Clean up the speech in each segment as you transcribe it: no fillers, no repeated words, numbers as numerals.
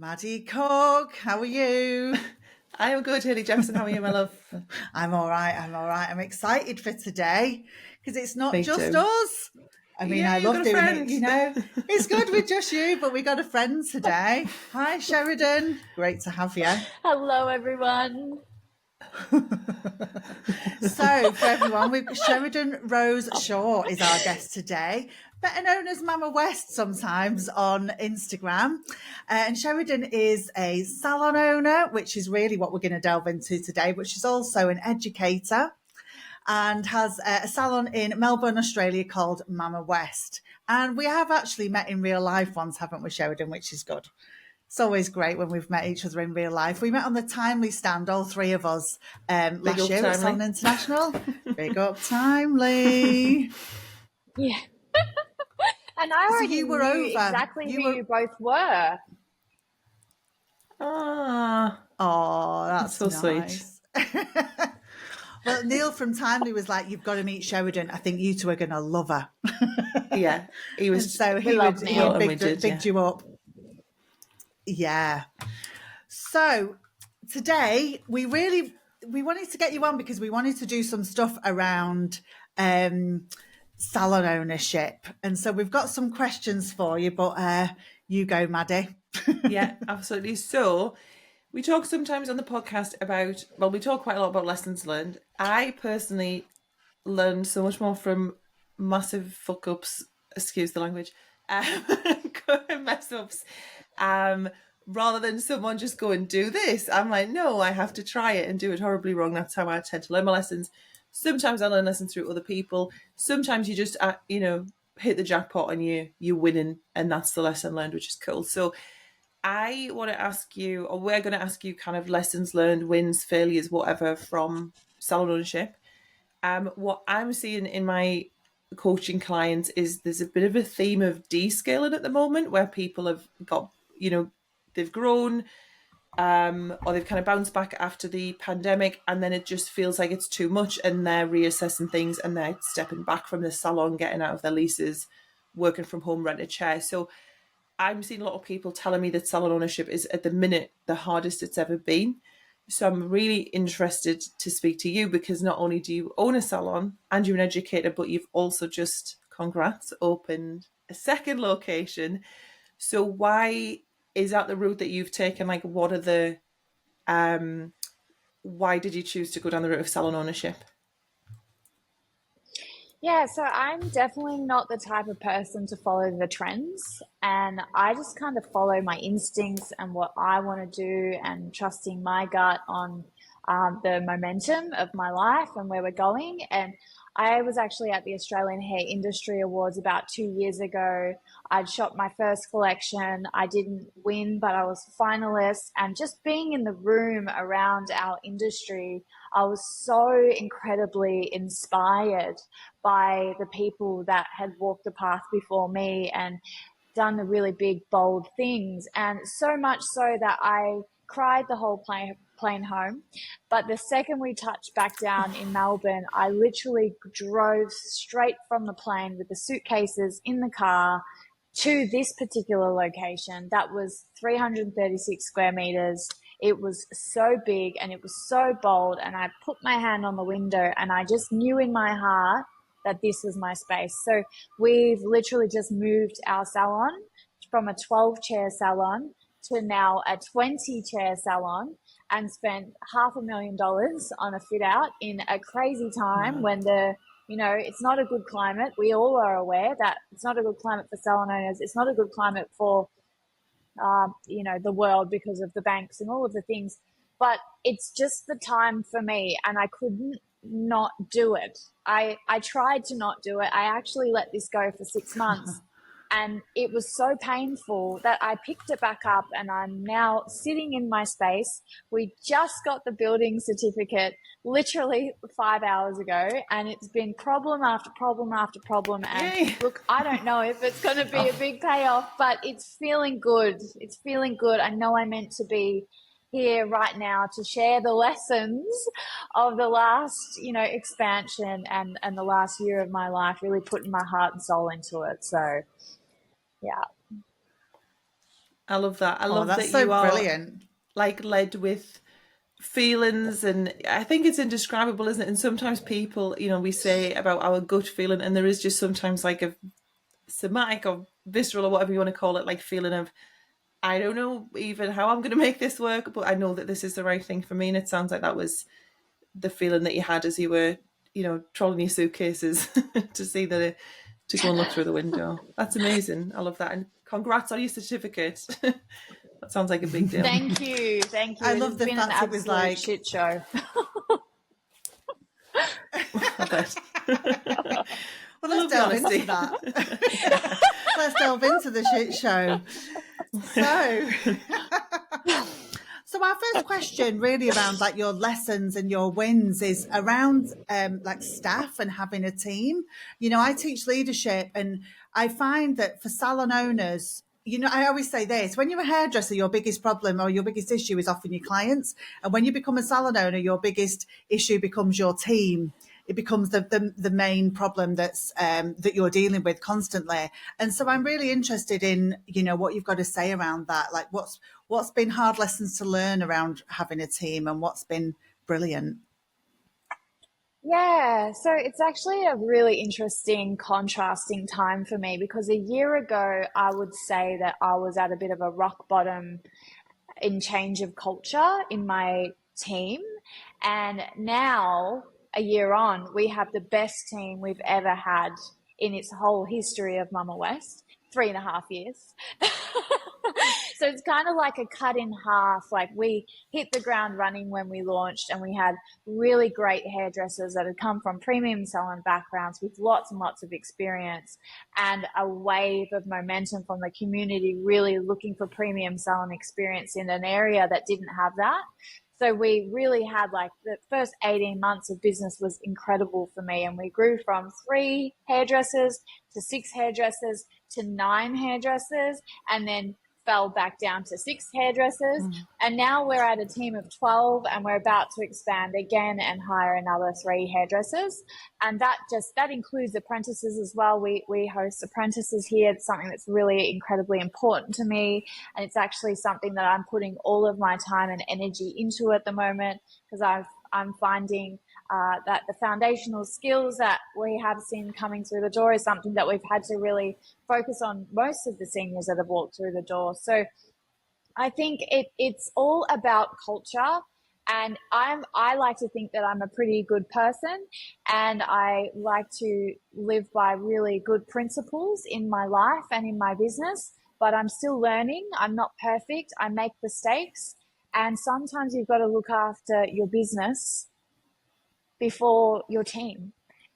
Maddie Cook, how are you? I am good, Haley Jefferson. How are you, my love? I'm all right. I'm excited for today because it's not Me just too. us. I mean, Yeah, I you got love a doing it, friend. you know. It's good with just you, but we got a friend today. Hi, Sheridan. Great to have you. Hello, everyone. So, for everyone, Sheridan Rose Shaw is our guest today, better known as MamaWest sometimes on Instagram. And Sheridan is a salon owner, which is really what we're going to delve into today, but she's also an educator and has a salon in Melbourne, Australia called MamaWest. And we have actually met in real life once, haven't we, Sheridan, which is good. It's always great when we've met each other in real life. We met on the Timely stand, all three of us, last year at Salon International. Big up Timely. Yeah. And I already you were knew over. exactly who you both were. Oh, that's so nice. Sweet. Well, Neil from Timely was like, "You've got to meet Sheridan. I think you two are going to love her." Yeah, he was. And so he bigged you up. Yeah. So today we wanted to get you on because we wanted to do some stuff around salon ownership. And so we've got some questions for you, but you go, Maddie. Yeah, absolutely. So we talk sometimes on the podcast about, well, we talk quite a lot about lessons learned. I personally learned so much more from massive fuck ups, excuse the language, mess ups, rather than someone just go and do this. I'm like, no, I have to try it and do it horribly wrong. That's how I tend to learn my lessons. Sometimes I learn lessons through other people. Sometimes you just, hit the jackpot and you're winning, and that's the lesson learned, which is cool. So I want to ask you, or we're going to ask you, kind of lessons learned, wins, failures, whatever, from salon ownership. What I'm seeing in my coaching clients is there's a bit of a theme of descaling at the moment, where people have got, they've grown, or they've kind of bounced back after the pandemic, and then it just feels like it's too much, and they're reassessing things, and they're stepping back from the salon, getting out of their leases, working from home, rent a chair. So I'm seeing a lot of people telling me that salon ownership is at the minute the hardest it's ever been. So I'm really interested to speak to you, because not only do you own a salon and you're an educator, but you've also just, congrats, opened a second location. So why is that the route that you've taken? Like, what are the, why did you choose to go down the route of salon ownership? Yeah, so I'm definitely not the type of person to follow the trends. And I just kind of follow my instincts and what I want to do, and trusting my gut on the momentum of my life and where we're going. And I was actually at the Australian Hair Industry Awards about 2 years ago. I'd shot my first collection. I didn't win, but I was finalist. And just being in the room around our industry, I was so incredibly inspired by the people that had walked the path before me and done the really big, bold things. And so much so that I cried the whole plane home. But the second we touched back down in Melbourne, I literally drove straight from the plane with the suitcases in the car to this particular location that was 336 square meters. It was so big and it was so bold, and I put my hand on the window and I just knew in my heart that this was my space. So we've literally just moved our salon from a 12-chair salon to now a 20-chair salon, and spent $500,000 on a fit out in a crazy time when it's not a good climate. We all are aware that it's not a good climate for salon owners. It's not a good climate for, the world, because of the banks and all of the things. But it's just the time for me, and I couldn't not do it. I tried to not do it. I actually let this go for 6 months. And it was so painful that I picked it back up, and I'm now sitting in my space. We just got the building certificate literally 5 hours ago, and it's been problem after problem after problem. And look, I don't know if it's going to be a big payoff, but it's feeling good. It's feeling good. I know I'm meant to be here right now to share the lessons of the last, expansion and the last year of my life, really putting my heart and soul into it. So, yeah. I love that. I Oh, love that's that so you are brilliant. like led with feelings, and I think it's indescribable, isn't it? And sometimes people, we say about our gut feeling, and there is just sometimes like a somatic or visceral or whatever you want to call it, like feeling of, I don't know even how I'm going to make this work, but I know that this is the right thing for me. And it sounds like that was the feeling that you had as you were, trolling your suitcases to see to go and look through the window. That's amazing. I love that. And congrats on your certificate. That sounds like a big deal. Thank you. Thank you. I It love has the been an fact it was absolute like, shit show. I bet. well, I let's love the delve into honesty. that. Let's delve into the shit show. So, so our first question really around like your lessons and your wins is around like staff and having a team. I teach leadership, and I find that for salon owners, I always say this: when you're a hairdresser, your biggest problem or your biggest issue is often your clients. And when you become a salon owner, your biggest issue becomes your team. It becomes the main problem that you're dealing with constantly. And so I'm really interested in, what you've got to say around that. Like what's been hard lessons to learn around having a team, and what's been brilliant. Yeah, so it's actually a really interesting contrasting time for me because a year ago, I would say that I was at a bit of a rock bottom in change of culture in my team. And now, a year on, we have the best team we've ever had in its whole history of MamaWest, 3.5 years. So it's kind of like a cut in half. Like we hit the ground running when we launched, and we had really great hairdressers that had come from premium salon backgrounds with lots and lots of experience, and a wave of momentum from the community really looking for premium salon experience in an area that didn't have that. So we really had like the first 18 months of business was incredible for me. And we grew from 3 hairdressers to 6 hairdressers to 9 hairdressers, and then fell back down to 6 hairdressers. And now we're at a team of 12, and we're about to expand again and hire another 3 hairdressers. And that includes apprentices as well. We host apprentices here. It's something that's really incredibly important to me. And it's actually something that I'm putting all of my time and energy into at the moment, because I'm finding that the foundational skills that we have seen coming through the door is something that we've had to really focus on most of the seniors that have walked through the door. So I think it's all about culture. And I like to think that I'm a pretty good person, and I like to live by really good principles in my life and in my business, but I'm still learning. I'm not perfect. I make mistakes. And sometimes you've got to look after your business before your team,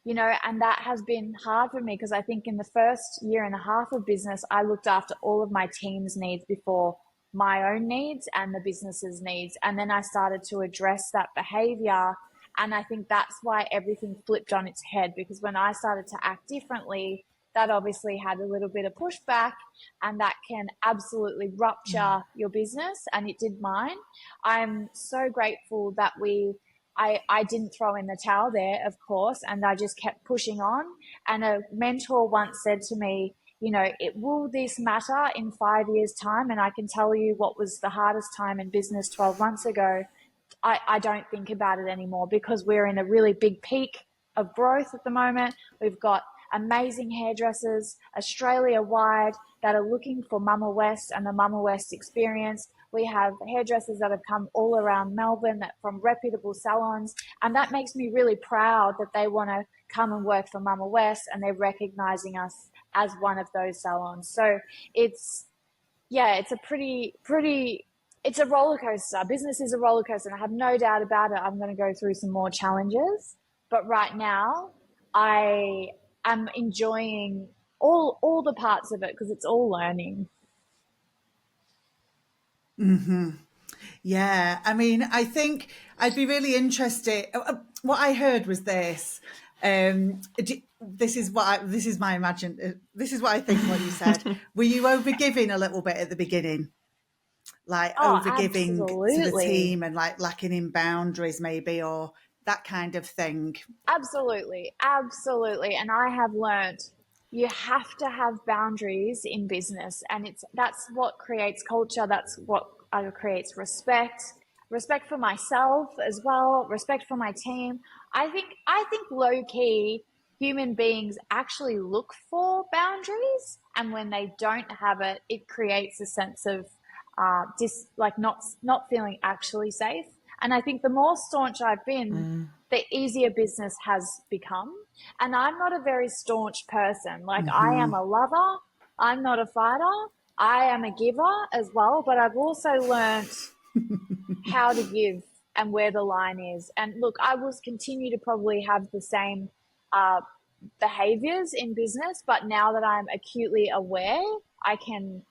and that has been hard for me because I think in the first year and a half of business, I looked after all of my team's needs before my own needs and the business's needs. And then I started to address that behavior. And I think that's why everything flipped on its head, because when I started to act differently, that obviously had a little bit of pushback, and that can absolutely rupture your business. And it did mine. I'm so grateful that I didn't throw in the towel there, of course, and I just kept pushing on. And a mentor once said to me, will this matter in 5 years' time? And I can tell you what was the hardest time in business 12 months ago. I don't think about it anymore, because we're in a really big peak of growth at the moment. We've got amazing hairdressers Australia-wide that are looking for MamaWest and the MamaWest experience. We have hairdressers that have come all around Melbourne from reputable salons, and that makes me really proud that they want to come and work for MamaWest, and they're recognizing us as one of those salons. So it's a it's a roller coaster. Business is a roller coaster, and I have no doubt about it. I'm going to go through some more challenges, but right now I am enjoying all the parts of it because it's all learning. Yeah, I mean, I think I'd be really interested. What I heard was this. This is what I think. What you said. Were you overgiving a little bit at the beginning, like Oh, overgiving to the absolutely. team and like lacking in boundaries, maybe, or that kind of thing? Absolutely. Absolutely. And I have learnt you have to have boundaries in business, and that's what creates culture. That's what creates respect for myself as well, respect for my team. I think low key human beings actually look for boundaries, and when they don't have it, it creates a sense of not feeling actually safe. And I think the more staunch I've been, the easier business has become. And I'm not a very staunch person. Like, I am a lover. I'm not a fighter. I am a giver as well. But I've also learned how to give and where the line is. And look, I will continue to probably have the same behaviors in business. But now that I'm acutely aware, I can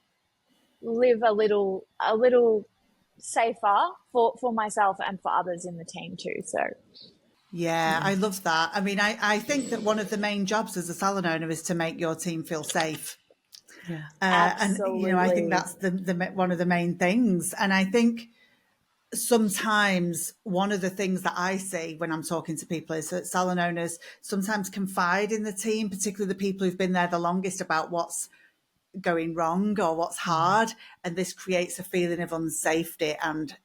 live a little safer for myself and for others in the team too. So Yeah, I love that. I mean, I think that one of the main jobs as a salon owner is to make your team feel safe. Yeah. And, I think absolutely. that's the one of the main things. And I think sometimes one of the things that I see when I'm talking to people is that salon owners sometimes confide in the team, particularly the people who've been there the longest, about what's going wrong or what's hard. And this creates a feeling of unsafety, and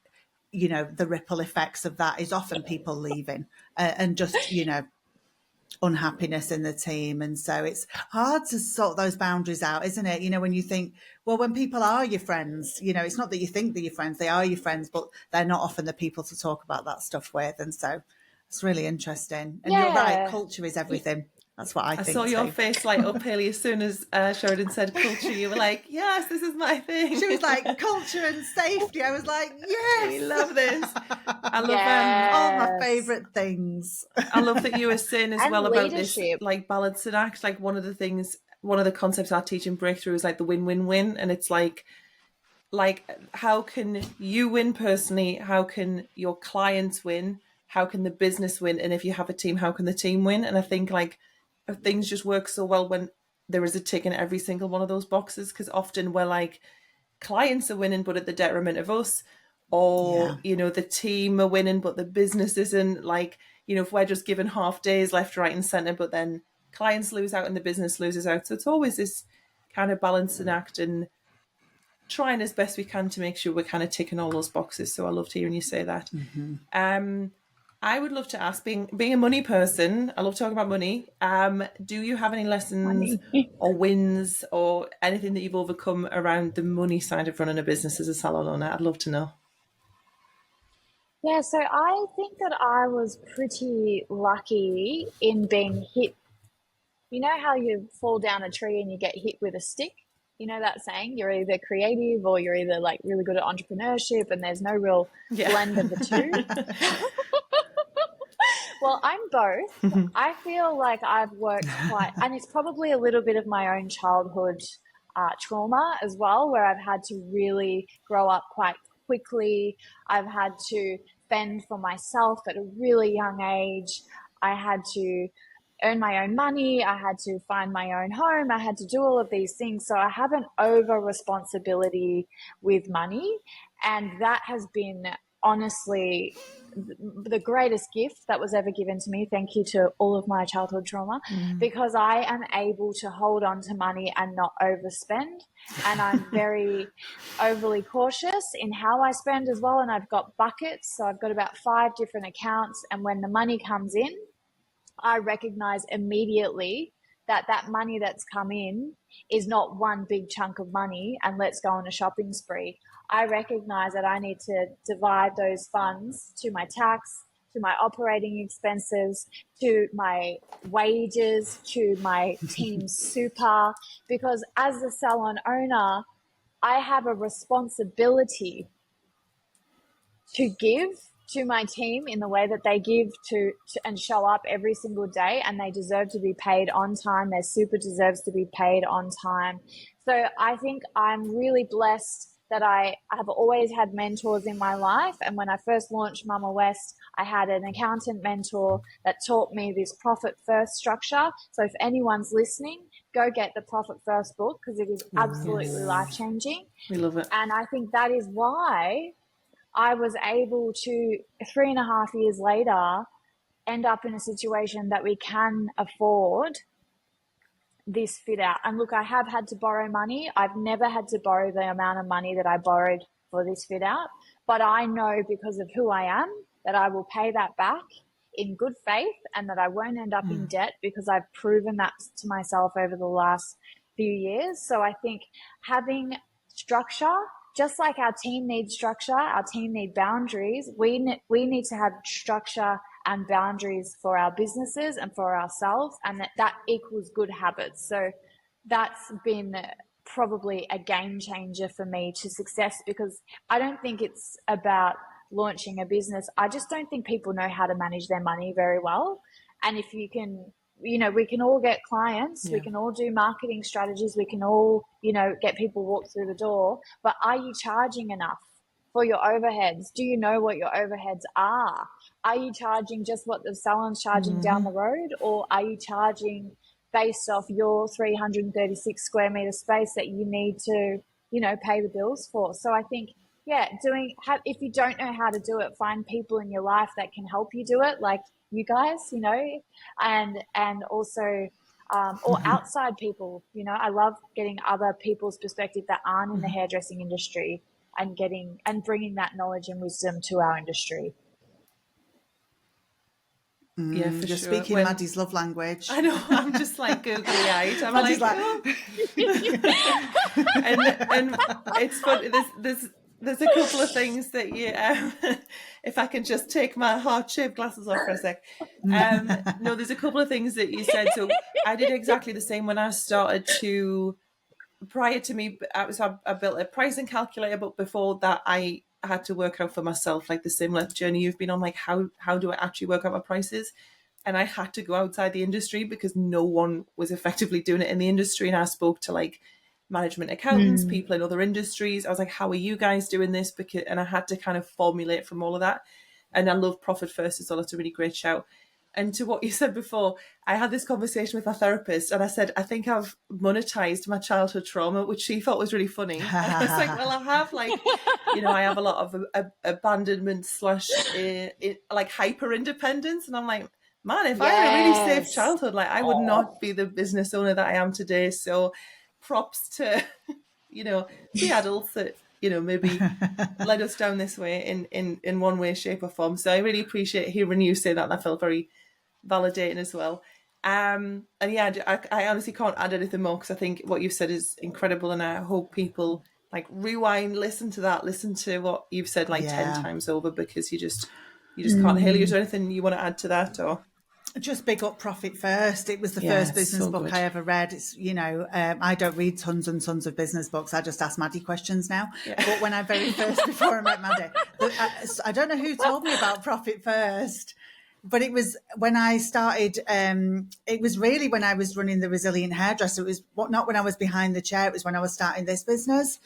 the ripple effects of that is often people leaving and just unhappiness in the team. And so it's hard to sort those boundaries out, isn't it? When you think, well, when people are your friends, it's not that you think they're your friends, they are your friends, but they're not often the people to talk about that stuff with. And so it's really interesting. And you're right, Yeah. culture is everything. That's what I I think saw your too. face light up, Haley, as soon as Sheridan said culture. You were like, yes, this is my thing. She was like, culture and safety. I was like, yes. We love this. I love all my Yes. favourite things. I love that you were saying as And well about this, leadership. like balance and act. Like one of the concepts I teach in Breakthrough is like the win-win-win, and it's like how can you win personally? How can your clients win? How can the business win? And if you have a team, how can the team win? And I think like things just work so well when there is a tick in every single one of those boxes, because often we're like, clients are winning but at the detriment of us, or the team are winning but the business isn't. Like, if we're just given half days left, right and center, but then clients lose out and the business loses out. So it's always this kind of balancing act and trying as best we can to make sure we're kind of ticking all those boxes. So I loved hearing you say that. I would love to ask, being a money person, I love talking about money. Do you have any lessons Money. or wins or anything that you've overcome around the money side of running a business as a salon owner? I'd love to know. Yeah, so I think that I was pretty lucky in being hit. You know how you fall down a tree and you get hit with a stick? You know that saying, you're either creative or you're either like really good at entrepreneurship, and there's no real blend of the two. Well, I'm both. I feel like I've worked and it's probably a little bit of my own childhood trauma as well, where I've had to really grow up quite quickly. I've had to fend for myself at a really young age. I had to earn my own money. I had to find my own home. I had to do all of these things. So I have an over responsibility with money. And that has been honestly the greatest gift that was ever given to me. Thank you to all of my childhood trauma, because I am able to hold on to money and not overspend. And I'm very overly cautious in how I spend as well. And I've got buckets. So I've got about 5 different accounts. And when the money comes in, I recognize immediately that money that's come in is not one big chunk of money and let's go on a shopping spree. I recognize that I need to divide those funds to my tax, to my operating expenses, to my wages, to my team super, because as a salon owner, I have a responsibility to give to my team in the way that they give to and show up every single day, and they deserve to be paid on time. Their super deserves to be paid on time. So I think I'm really blessed that I have always had mentors in my life. And when I first launched MamaWest, I had an accountant mentor that taught me this profit first structure. So if anyone's listening, go get the Profit First book, because it is absolutely life-changing. We love it. And I think that is why I was able to, 3.5 years later, end up in a situation that we can afford this fit out. And look, I have had to borrow money. I've never had to borrow the amount of money that I borrowed for this fit out, but I know because of who I am that I will pay that back in good faith and that I won't end up in debt because I've proven that to myself over the last few years. So I think having structure, just like our team needs structure, our team need boundaries, we need to have structure and boundaries for our businesses and for ourselves, and that equals good habits. So that's been probably a game changer for me to success, because I don't think it's about launching a business. I just don't think people know how to manage their money very well. And if you can, we can all get clients, we can all do marketing strategies, we can all, get people walk through the door, but are you charging enough for your overheads? Do you know what your overheads are? Are you charging just what the salon's charging down the road, or are you charging based off your 336 square meter space that you need to, pay the bills for? So I think, if you don't know how to do it, find people in your life that can help you do it, like you guys, and also, or outside people, I love getting other people's perspective that aren't in the hairdressing industry and bringing that knowledge and wisdom to our industry. Yeah, for You're sure. speaking Maddie's love language. I know, I'm just like googly eyed. I'm Maddie's like oh. and it's funny. There's a couple of things that you, if I can just take my heart-shaped glasses off for a sec. No, there's a couple of things that you said. So I did exactly the same when I started to. Prior to me, I built a pricing calculator, but before that, I had to work out for myself, like the similar journey you've been on, like how do I actually work out my prices? And I had to go outside the industry because no one was effectively doing it in the industry. And I spoke to like management accountants, people in other industries. I was like, how are you guys doing this? And I had to kind of formulate from all of that. And I love Profit First as well. It's a really great shout. And to what you said before, I had this conversation with my therapist and I said, I think I've monetized my childhood trauma, which she thought was really funny. And I was like, well, I have I have a lot of abandonment / like hyper independence. And I'm like, man, if I had a really safe childhood, like I would not be the business owner that I am today. So props to, the adults that, maybe led us down this way in one way, shape or form. So I really appreciate hearing you say that. That felt very validating as well. And yeah, I honestly can't add anything more because I think what you've said is incredible. And I hope people like rewind, listen to what you've said 10 times over, because you just can't hear you. Is there anything you want to add to that, or? Just big up Profit First. It was the first business book I ever read. It's, I don't read tons and tons of business books. I just ask Maddie questions now. Yeah. But when I before I met Maddie, I don't know who told me about Profit First, but it was when I started, it was really when I was running the Resilient Hairdresser. It was not when I was behind the chair. It was when I was starting this business,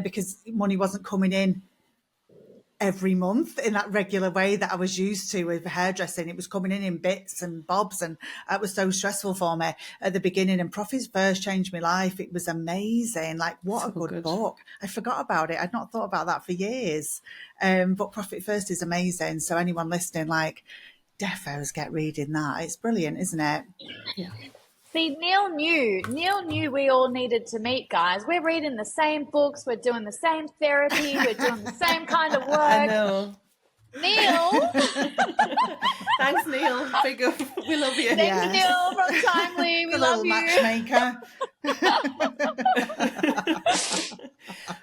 because money wasn't coming in every month in that regular way that I was used to with hairdressing. It was coming in bits and bobs, and it was so stressful for me at the beginning. And Profits First changed my life. It was amazing. Like, what a good book. I forgot about it. I'd not thought about that for years. But Profit First is amazing. So anyone listening, defos, get reading that. It's brilliant, isn't it? Yeah. See, Neil knew we all needed to meet, guys. We're reading the same books. We're doing the same therapy. We're doing the same kind of work. I know. Neil. Thanks, Neil. Big up. We love you. Thanks, Neil from Timely. We love you. Matchmaker.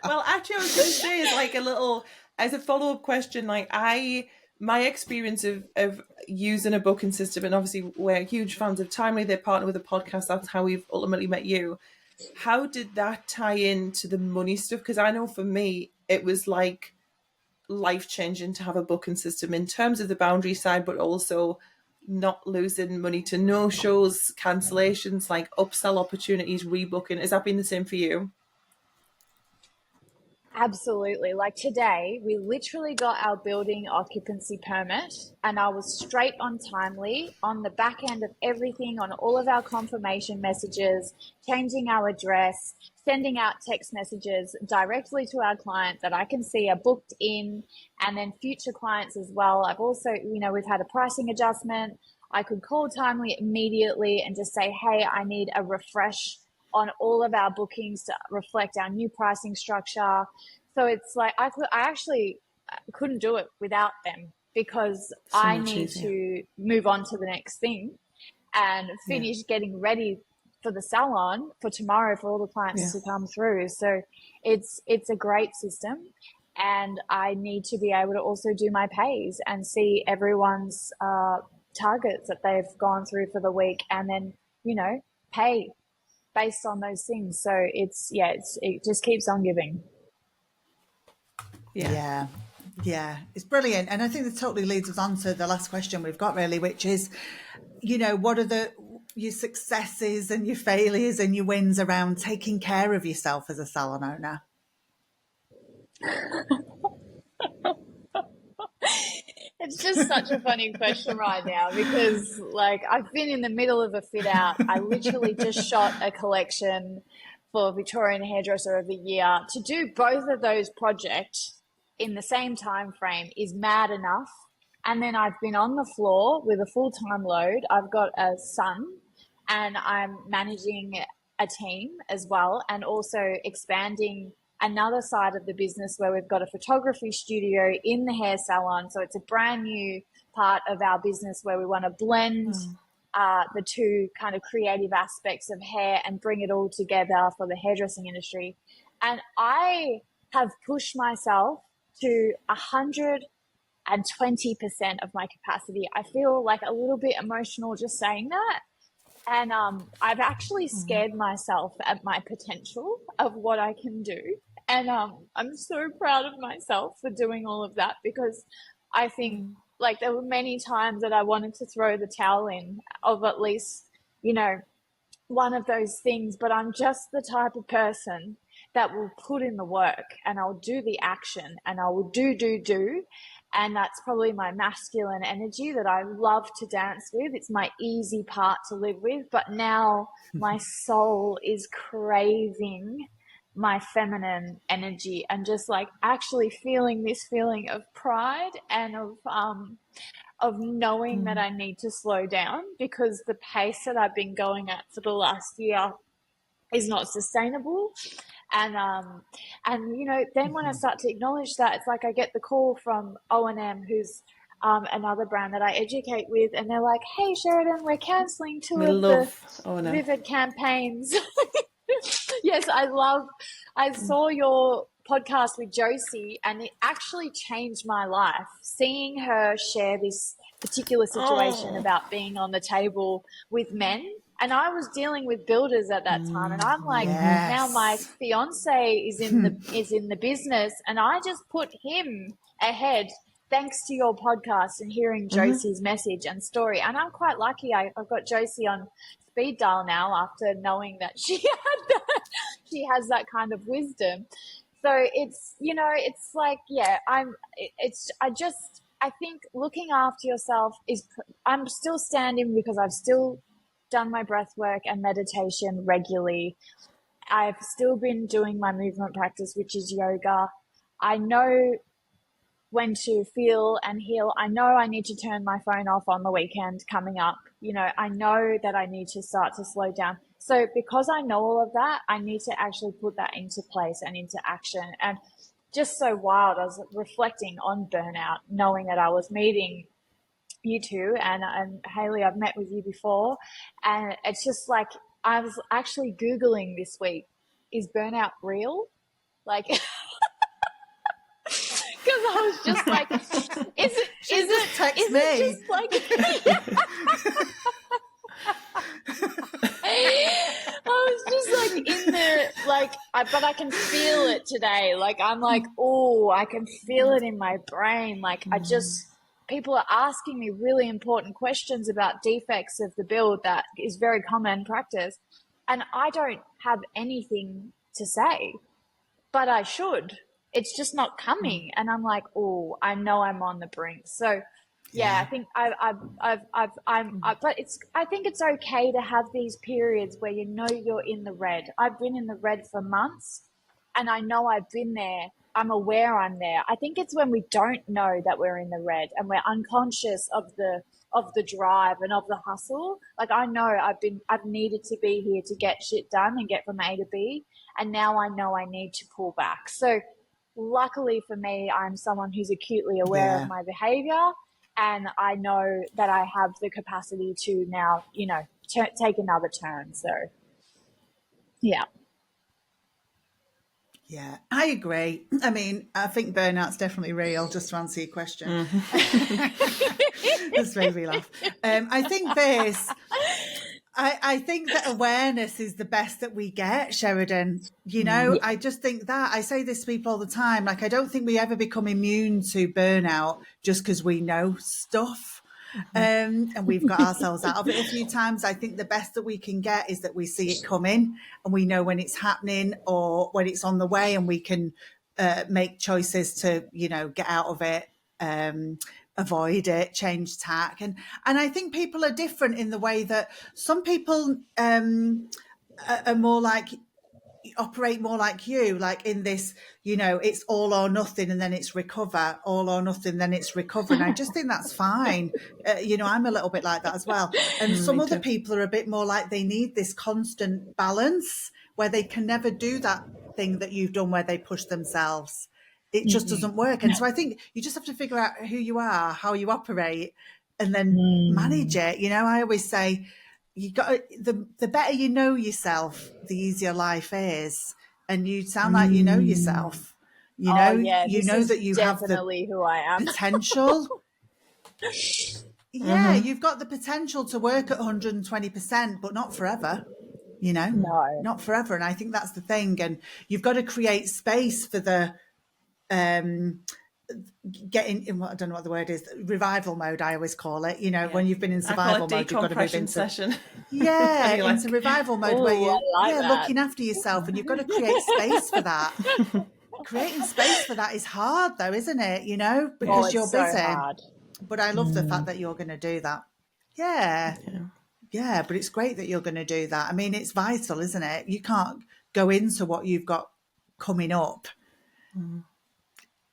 Well, actually, I was going to say is as a follow-up question, my experience of using a booking system, and obviously we're huge fans of Timely, they partner with a podcast, that's how we've ultimately met you. How did that tie into the money stuff? Because I know for me, it was like life-changing to have a booking system in terms of the boundary side, but also not losing money to no-shows, cancellations, like upsell opportunities, rebooking. Has that been the same for you? Absolutely. Like today, we literally got our building occupancy permit and I was straight on Timely on the back end of everything, on all of our confirmation messages, changing our address, sending out text messages directly to our clients that I can see are booked in, and then future clients as well. I've also, we've had a pricing adjustment. I could call Timely immediately and just say, hey, I need a refresh on all of our bookings to reflect our new pricing structure. So it's like I actually couldn't do it without them, because So I much need easier. to move on to the next thing and finish getting ready for the salon for tomorrow for all the clients to come through. So it's a great system, and I need to be able to also do my pays and see everyone's targets that they've gone through for the week, and then pay based on those things. So it just keeps on giving. Yeah. It's brilliant. And I think that totally leads us on to the last question we've got, really, which is, what are your successes and your failures and your wins around taking care of yourself as a salon owner? It's just such a funny question right now, because I've been in the middle of a fit out. I literally just shot a collection for Victorian Hairdresser of the Year. To do both of those projects in the same time frame is mad enough. And then I've been on the floor with a full-time load. I've got a son, and I'm managing a team as well, and also expanding another side of the business where we've got a photography studio in the hair salon. So it's a brand new part of our business where we want to blend the two kind of creative aspects of hair and bring it all together for the hairdressing industry. And I have pushed myself to 120% of my capacity. I feel like a little bit emotional just saying that. And I've actually scared myself at my potential of what I can do. And I'm so proud of myself for doing all of that, because I think there were many times that I wanted to throw the towel in of at least, one of those things. But I'm just the type of person that will put in the work, and I'll do the action, and I will do. And that's probably my masculine energy that I love to dance with. It's my easy part to live with. But now my soul is craving my feminine energy, and just actually feeling this feeling of pride and of knowing that I need to slow down, because the pace that I've been going at for the last year is not sustainable. And then when I start to acknowledge that, it's like I get the call from O&M, who's another brand that I educate with, and they're like, hey Sheridan, we're cancelling two of the Vivid campaigns. Yes, I saw your podcast with Josie, and it actually changed my life, seeing her share this particular situation about being on the table with men. And I was dealing with builders at that time, and I'm like, now my fiance is in the business, and I just put him ahead thanks to your podcast and hearing Josie's message and story. And I'm quite lucky. I've got Josie on speed dial now after knowing that she has that kind of wisdom. So it's, it's like, I think looking after yourself I'm still standing, because I've still done my breath work and meditation regularly. I've still been doing my movement practice, which is yoga. I know when to feel and heal. I know I need to turn my phone off on the weekend coming up. I know that I need to start to slow down. So because I know all of that, I need to actually put that into place and into action. And just so wild, I was reflecting on burnout, knowing that I was meeting you two, and Hayley, I've met with you before, and it's just like I was actually Googling this week, is burnout real? Because I was just like, is it just like I was just in the but I can feel it today. I'm like, oh, I can feel it in my brain. People are asking me really important questions about defects of the build that is very common practice, and I don't have anything to say, but I should. It's just not coming, and I'm like, oh, I know I'm on the brink. So, I think but I think it's okay to have these periods where you're in the red. I've been in the red for months, and I know I've been there. I'm aware I'm there. I think it's when we don't know that we're in the red and we're unconscious of the of the drive and of the hustle. Like I know I've needed to be here to get shit done and get from A to B, and now I know I need to pull back. So luckily for me, I'm someone who's acutely aware of Yeah. my behavior, and I know that I have the capacity to now, take another turn. So yeah. Yeah, I agree. I mean, I think burnout's definitely real, just to answer your question. This made me laugh. I think I think that awareness is the best that we get, Sheridan. Yeah. I just think that I say this to people all the time. Like, I don't think we ever become immune to burnout just because we know stuff. And we've got ourselves out of it a few times. I think the best that we can get is that we see it coming and we know when it's happening or when it's on the way, and we can make choices to, get out of it, avoid it, change tack. And I think people are different in the way that some people are more like, operate more like you, like in this, it's all or nothing and then it's recover, all or nothing, then it's recover. And I just think that's fine. I'm a little bit like that as well. And some Me other too. people are a bit more like they need this constant balance where they can never do that thing that you've done where they push themselves. It just doesn't work. And so I think you just have to figure out who you are, how you operate, and then manage it. I always say, you got the better you know yourself, the easier life is. And you sound like you know yourself. Oh yeah, You this know is that you have the definitely who I am. potential. Yeah, you've got the potential to work at 120%, but not forever. No. Not forever. And I think that's the thing. And you've got to create space for the getting in, I don't know what the word is, revival mode, I always call it. When you've been in I call survival it mode, you've got to move decompression into session. yeah, You're into like, revival mode where Oh, you I like that. looking after yourself, and you've got to create space for that. Creating space for that is hard though, isn't it? Oh, Because it's you're so busy. hard. But I love the fact that you're going to do that. Yeah. Yeah, but it's great that you're going to do that. I mean, it's vital, isn't it? You can't go into what you've got coming up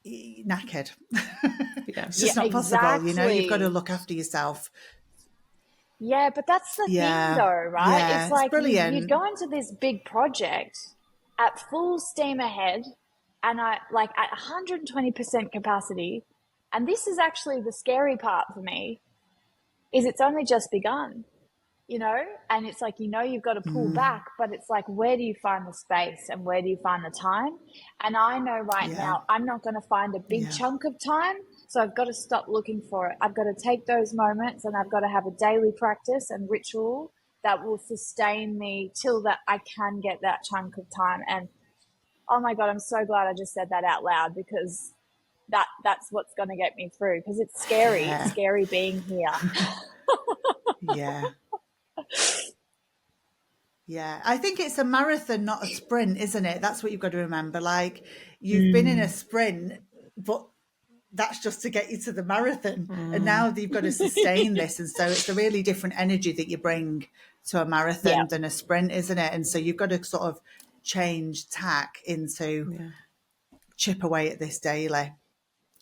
knackered. yeah. It's just Yeah, not possible, You've got to exactly. look after yourself. Yeah, but that's the thing Yeah. though, right? Yeah, It's it's like you'd brilliant. go into this big project at full steam ahead and I like at 120% capacity. And this is actually the scary part for me is it's only just begun, and it's like, you've got to pull back, but it's like, where do you find the space and where do you find the time? And I know right Yeah. now I'm not going to find a big Yeah. chunk of time. So I've got to stop looking for it. I've got to take those moments and I've got to have a daily practice and ritual that will sustain me till that I can get that chunk of time. And oh my God, I'm so glad I just said that out loud because that's what's going to get me through, because it's scary. Yeah. It's scary being here. Yeah. Yeah. I think it's a marathon, not a sprint, isn't it? That's what you've got to remember. Like, you've been in a sprint, but that's just to get you to the marathon. And now you've got to sustain this. And so it's a really different energy that you bring to a marathon Yeah. than a sprint, isn't it? And so you've got to sort of change tack into chip away at this daily.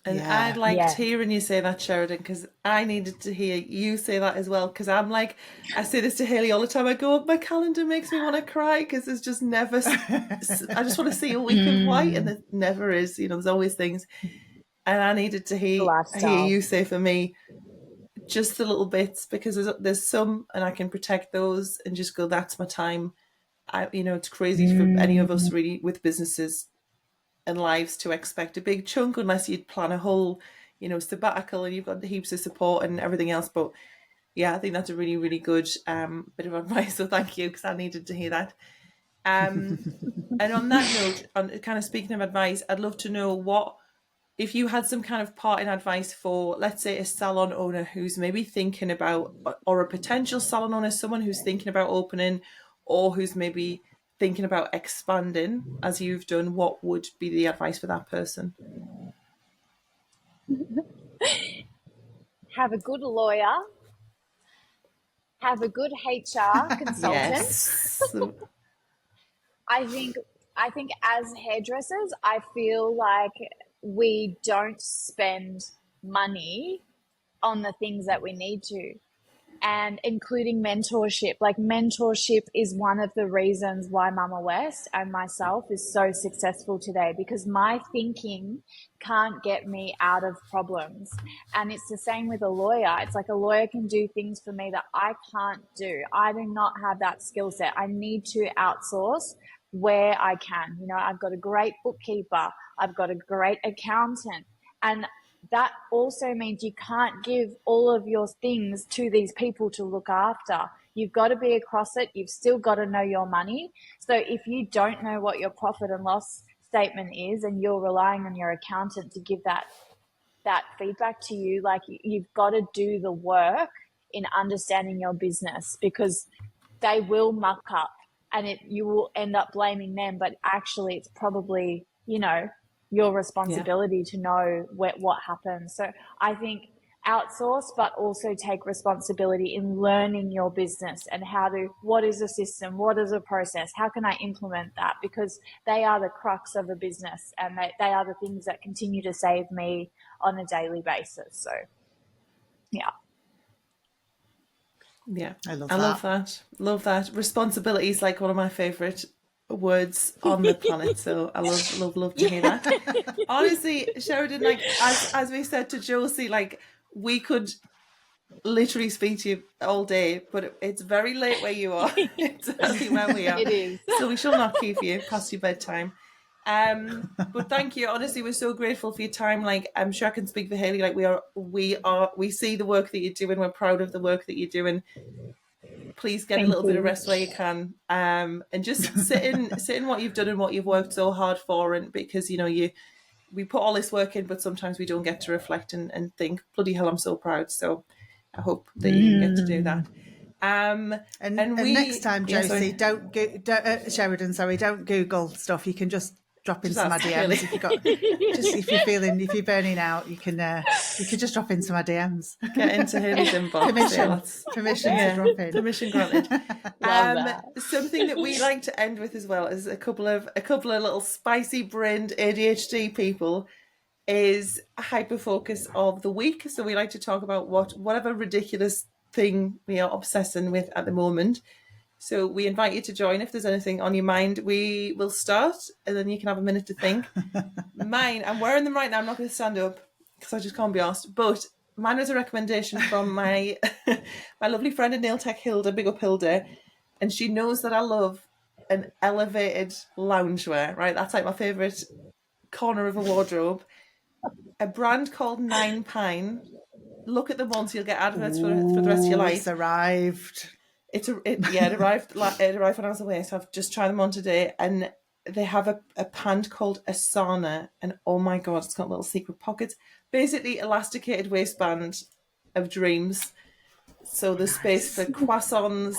And Yeah. I liked Yeah. hearing you say that, Sheridan, because I needed to hear you say that as well. Because I'm like, I say this to Haley all the time. I go, my calendar makes me want to cry because there's just never, I just want to see a week of white, and there never is. There's always things. And I needed to hear Lifestyle. you say for me just the little bits, because there's some, and I can protect those and just go, that's my time. It's crazy for any of us really with businesses and lives to expect a big chunk unless you'd plan a whole, sabbatical and you've got heaps of support and everything else. But yeah, I think that's a really, really good bit of advice. So thank you, because I needed to hear that. And on that note, on kind of speaking of advice, I'd love to know if you had some kind of parting advice for, let's say, a salon owner who's maybe thinking about, or a potential salon owner, someone who's thinking about opening, or who's maybe thinking about expanding as you've done, what would be the advice for that person? Have a good lawyer. Have a good HR consultant. Yes. I think as hairdressers, I feel like we don't spend money on the things that we need to, and including mentorship. Like, mentorship is one of the reasons why MamaWest and myself is so successful today, because my thinking can't get me out of problems. And it's the same with a lawyer. It's like a lawyer can do things for me that I can't do. I do not have that skill set. I need to outsource where I can. You know, I've got a great bookkeeper, I've got a great accountant, and that also means you can't give all of your things to these people to look after. You've got to be across it. You've still got to know your money. So if you don't know what your profit and loss statement is, and you're relying on your accountant to give that feedback to you, like, you've got to do the work in understanding your business, because they will muck up, and you will end up blaming them. But actually, it's probably, you know, your responsibility to know what happens. So I think outsource, but also take responsibility in learning your business and what is a system, what is a process, how can I implement that? Because they are the crux of a business, and they are the things that continue to save me on a daily basis. So, yeah. Yeah, I love that. Love that. Responsibility is like one of my favourite words on the planet, so I love to hear that. Honestly, Sheridan, like, as we said to Josie, like, we could literally speak to you all day, but it's very late where you are. It's early where we are. It is. So we shall not keep you past your bedtime. But thank you. Honestly, we're so grateful for your time. Like, I'm sure I can speak for Hayley. Like, we see the work that you're doing. We're proud of the work that you're doing. Please get a little bit of rest where you can, and just sit in what you've done and what you've worked so hard for. And because, you know, we put all this work in, but sometimes we don't get to reflect and think, bloody hell, I'm so proud. So I hope that you can get to do that. And next time, Josie, don't Sheridan, sorry, don't Google stuff. You can just drop into my DMs if you're feeling, if you're burning out, you can just drop into my DMs. Get into Hayley's inbox. Permission to drop in. Permission granted. Something that we like to end with as well is a couple of little spicy brained ADHD people is a hyper focus of the week. So we like to talk about whatever ridiculous thing we are obsessing with at the moment. So we invite you to join if there's anything on your mind. We will start, and then you can have a minute to think. Mine, I'm wearing them right now. I'm not going to stand up because I just can't be asked. But mine was a recommendation from my my lovely friend in nail tech, Hilda. Big up, Hilda. And she knows that I love an elevated loungewear, right? That's like my favourite corner of a wardrobe. A brand called Nine Pine. Look at them once, you'll get adverts for the rest of your life. It's arrived. It arrived when I was away, so I've just tried them on today, and they have a pant called Asana, and oh my god, it's got little secret pockets. Basically, elasticated waistband of dreams. So there's space for croissants,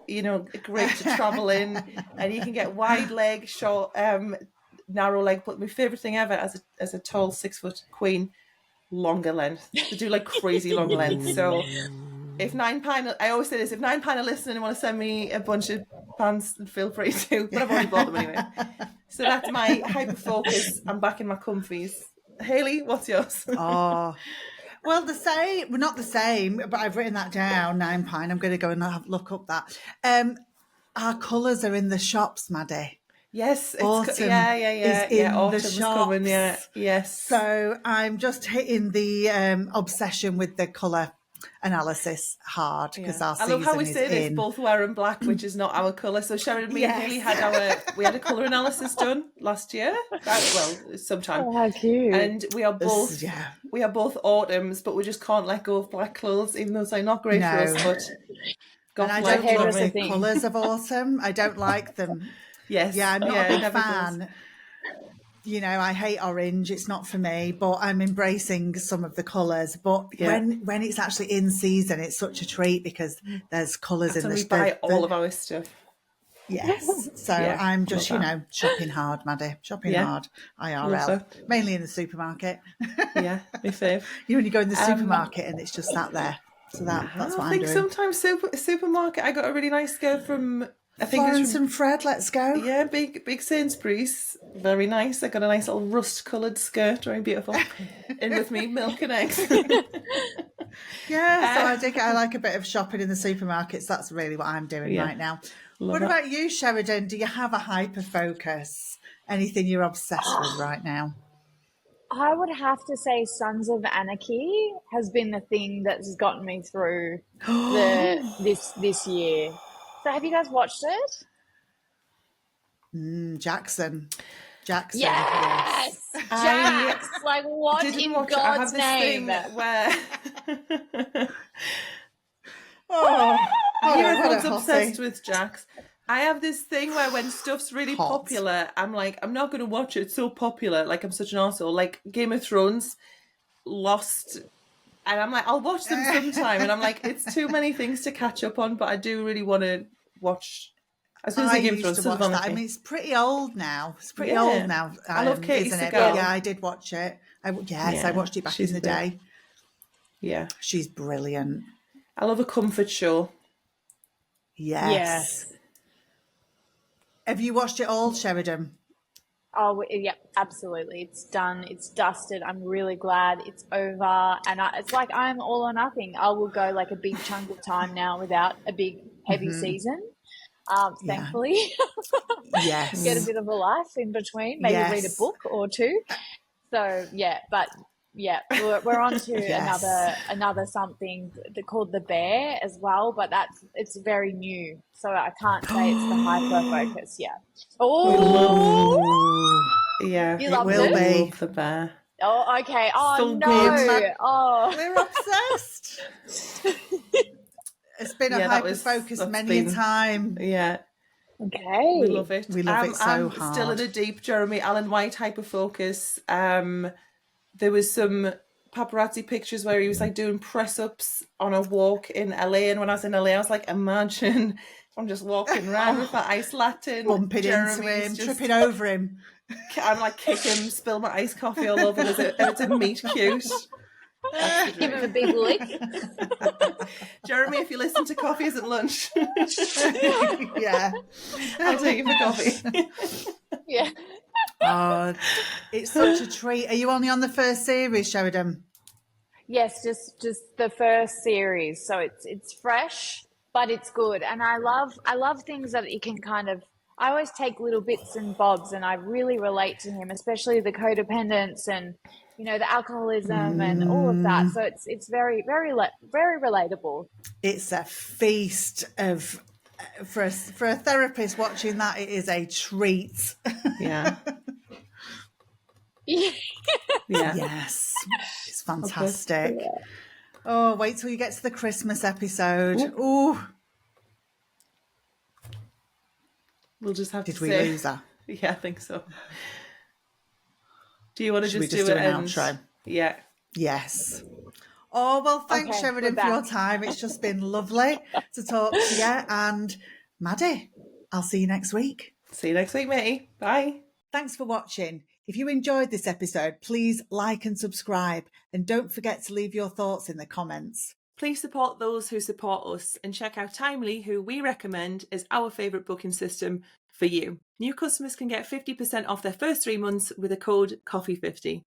you know, great to travel in, and you can get wide leg, short, narrow leg. But my favourite thing ever, as a tall 6 foot queen, longer length. They do like crazy long length. So if Nine Pine, I always say this, if Nine Pine are listening and want to send me a bunch of pants, feel free to, but I've already bought them anyway. So that's my hyper focus. I'm back in my comfies. Hayley, what's yours? Oh, well, not the same, but I've written that down, Nine Pine. I'm going to go and look up that. Our colours are in the shops, Maddie. Yes, autumn is in the shops. Coming, yes. So I'm just hitting the obsession with the colour analysis hard because our season is in. I love how we say this, both wearing black, which is not our colour. So Sheridan, me and Hayley had a colour analysis done last year. Sometime. Oh, how cute! And we are both autumns, but we just can't let go of black clothes, even though it's like not great for us. But I don't love the colours of autumn. I don't like them. Yes. Yeah, I'm not a big fan. Does. You know, I hate orange. It's not for me, but I'm embracing some of the colours. But when it's actually in season, it's such a treat because there's colours in the... We buy all of our stuff. Yes. So I'm just, shopping hard, Maddie. Shopping hard, IRL. Mainly in the supermarket. Yeah, my fave. When you go in the supermarket and it's just sat there. So that's what I'm doing. I think sometimes supermarket, I got a really nice skirt from... Florence and Fred, let's go. Yeah, big Sainsbury's. Very nice. I got a nice little rust-coloured skirt, very beautiful. In with me, milk and eggs. Yeah, so I like a bit of shopping in the supermarkets. That's really what I'm doing right now. What about you, Sheridan? Do you have a hyper focus? Anything you're obsessed with right now? I would have to say Sons of Anarchy has been the thing that's gotten me through this year. So have you guys watched it? Jackson. Yes! Jax! Like, what in God's name? Where Oh, everyone's obsessed with Jax. I have this thing where when stuff's really popular, I'm like, I'm not going to watch it. It's so popular. Like, I'm such an arsehole. Like Game of Thrones, Lost, and I'm like, I'll watch them sometime. And I'm like, it's too many things to catch up on, but I do really want to watch. I was going to say Game of Thrones. To watch that. I mean, it's pretty old now. I love Katie isn't Sagal. it? But yeah, I did watch it. I watched it back in the day. Yeah. She's brilliant. I love a comfort show. Yes. Have you watched it all, Sheridan? Oh, yeah, absolutely. It's done. It's dusted. I'm really glad it's over. And it's like I'm all or nothing. I will go like a big chunk of time now without a big, heavy season. Thankfully. Yes. Get a bit of a life in between. Maybe read a book or two. So, yeah, but... Yeah, we're on to another something called The Bear as well, but it's very new, so I can't say it's the hyper focus. Yeah. Oh, yeah, you loved it will be. Love The Bear. Oh, okay. Oh so no. Good. Oh, we're obsessed. It's been a hyper focus many a time. Yeah. Okay. We love it. We love it so I'm hard. Still in a deep Jeremy Allen White hyper focus. There was some paparazzi pictures where he was like doing press-ups on a walk in LA, and when I was in LA I was like, imagine I'm just walking around with my ice latte, bumping into him, tripping over him. I'm like kick him, spill my iced coffee all over him. It's a meet cute. Give him a big lick. Jeremy, if you listen to Coffee Isn't Lunch, yeah, I'll take you for coffee. Yeah. Oh, it's such a treat. Are you only on the first series, Sheridan? Yes, just the first series. So it's fresh, but it's good. And I love things that you can kind of, I always take little bits and bobs and I really relate to him, especially the codependence and, you know, the alcoholism and all of that. So it's very, very, very relatable. It's a feast of, for a therapist watching that, it is a treat. Yeah. Yeah. Yes. It's fantastic. Yeah. Oh, wait till you get to the Christmas episode. Ooh. We'll just have Did to we say, lose her? Yeah, I think so. Do you want to just do an outro? Yeah. Yes. Oh, well, thanks, Sheridan, for your time. It's just been lovely to talk to you. And Maddie, I'll see you next week. See you next week, matey. Bye. Thanks for watching. If you enjoyed this episode, please like and subscribe. And don't forget to leave your thoughts in the comments. Please support those who support us and check out Timely, who we recommend as our favourite booking system for you. New customers can get 50% off their first 3 months with the code COFFEE50.